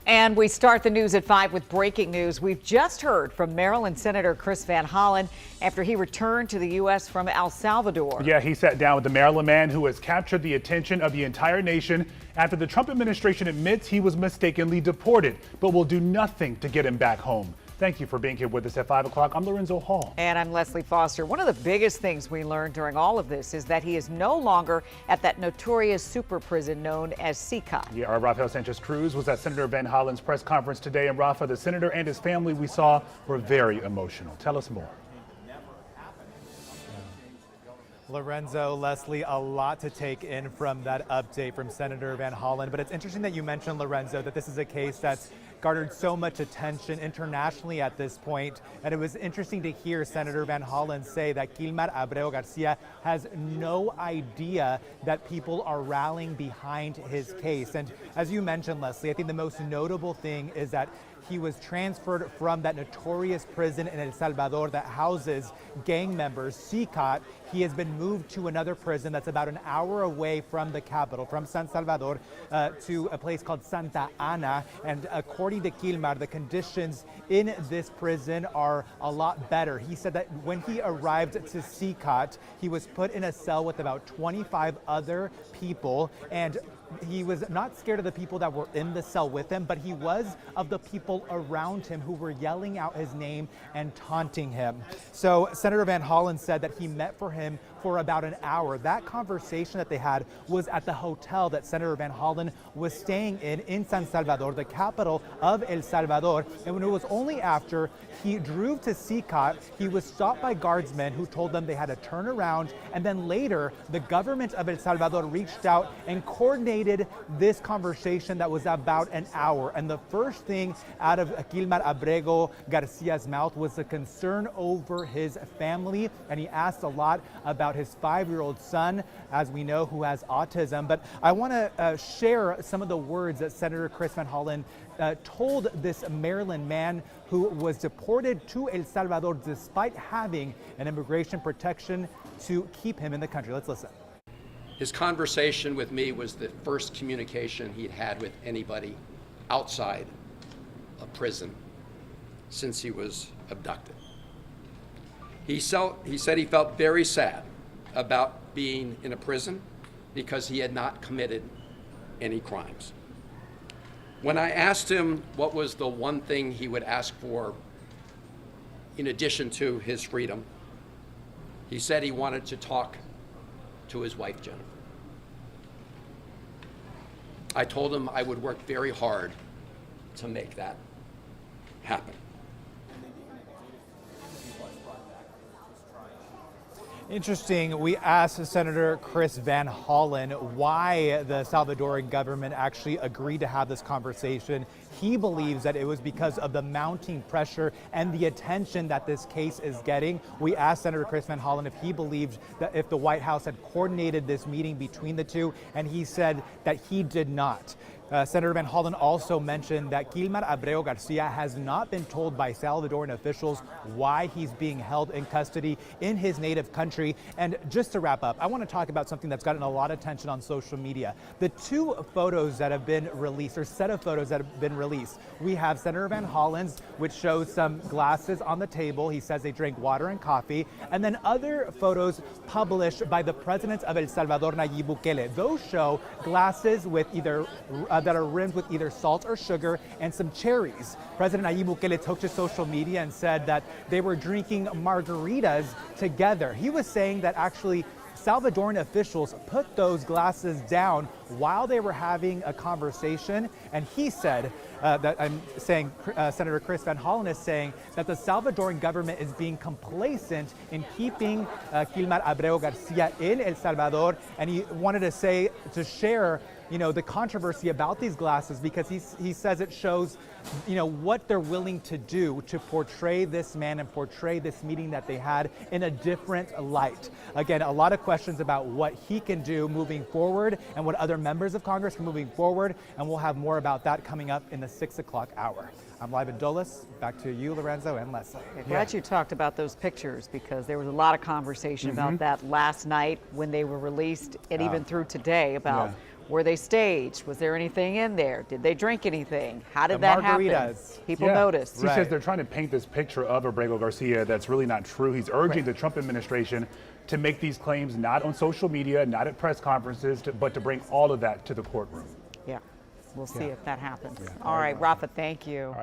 And we start the news at 5 with breaking news. We've just heard from Maryland Senator Chris Van Hollen after he returned to the U.S. from El Salvador. Yeah, he sat down with the Maryland man who has captured the attention of the entire nation after the Trump administration admits he was mistakenly deported, but will do nothing to get him back home. Thank you for being here with us at 5 o'clock. I'm Lorenzo Hall. And I'm Leslie Foster. One of the biggest things we learned during all of this is that he is no longer at that notorious super prison known as CCOT. Yeah, our Rafael Sanchez Cruz was at Senator Van Hollen's press conference today. And Rafa, the senator and his family we saw were very emotional. Tell us more. Lorenzo, Leslie, a lot to take in from that update from Senator Van Hollen. But it's interesting that you mentioned, Lorenzo, that this is a case that's garnered so much attention internationally at this point. And it was interesting to hear Senator Van Hollen say that Kilmar Abrego Garcia has no idea that people are rallying behind his case. And as you mentioned, Leslie, I think the most notable thing is that he was transferred from that notorious prison in El Salvador that houses gang members, CCOT. He has been moved to another prison that's about an hour away from the capital, from San Salvador, to a place called Santa Ana. And according to Kilmar, the conditions in this prison are a lot better. He said that when he arrived to CCOT, he was put in a cell with about 25 other people, and he was not scared of the people that were in the cell with him, but he was of the people around him who were yelling out his name and taunting him. So Senator Van Hollen said that he met for him for about an hour. That conversation that they had was at the hotel that Senator Van Hollen was staying in San Salvador, the capital of El Salvador. And when it was only after he drove to CCOT, he was stopped by guardsmen who told them they had to turn around. And then later, the government of El Salvador reached out and coordinated this conversation that was about an hour. And the first thing out of Kilmar Abrego Garcia's mouth was the concern over his family. And he asked a lot about his 5-year-old son, as we know, who has autism. But I want to share some of the words that Senator Chris Van Hollen told this Maryland man who was deported to El Salvador despite having an immigration protection to keep him in the country. Let's listen. His conversation with me was the first communication he'd had with anybody outside a prison since he was abducted. He said he felt very sad about being in a prison because he had not committed any crimes. When I asked him what was the one thing he would ask for in addition to his freedom, he said he wanted to talk to his wife, Jennifer. I told him I would work very hard to make that happen. Interesting. We asked Senator Chris Van Hollen why the Salvadoran government actually agreed to have this conversation. He believes that it was because of the mounting pressure and the attention that this case is getting. We asked Senator Chris Van Hollen if he believed that if the White House had coordinated this meeting between the two, and he said that he did not. Senator Van Hollen also mentioned that Kilmar Abrego Garcia has not been told by Salvadoran officials why he's being held in custody in his native country. And just to wrap up, I want to talk about something that's gotten a lot of attention on social media. The two photos that have been released, or set of photos that have been released. We have Senator Van Hollen's, which shows some glasses on the table. He says they drank water and coffee. And then other photos published by the president of El Salvador, Nayib Bukele. Those show glasses with either that are rimmed with either salt or sugar and some cherries. President Nayib Bukele took to social media and said that they were drinking margaritas together. He was saying that actually Salvadoran officials put those glasses down while they were having a conversation, and he said Senator Chris Van Hollen is saying that the Salvadoran government is being complacent in keeping Kilmar Abrego Garcia in El Salvador, and he wanted to share the controversy about these glasses because he says it shows what they're willing to do to portray this man and portray this meeting that they had in a different light. Again, a lot of questions about what he can do moving forward and what other members of Congress can moving forward, and we'll have more about that coming up in the 6 o'clock hour. I'm live in Dulles. Back to you, Lorenzo and Leslie. Glad you talked about those pictures because there was a lot of conversation about that last night when they were released and even through today about Were they staged? Was there anything in there? Did they drink anything? How did The that happen? margaritas. People noticed. He Right. says they're trying to paint this picture of Abrego Garcia that's really not true. He's urging the Trump administration to make these claims not on social media, not at press conferences, but to bring all of that to the courtroom. Yeah, we'll see if that happens. All right, Rafa, thank you.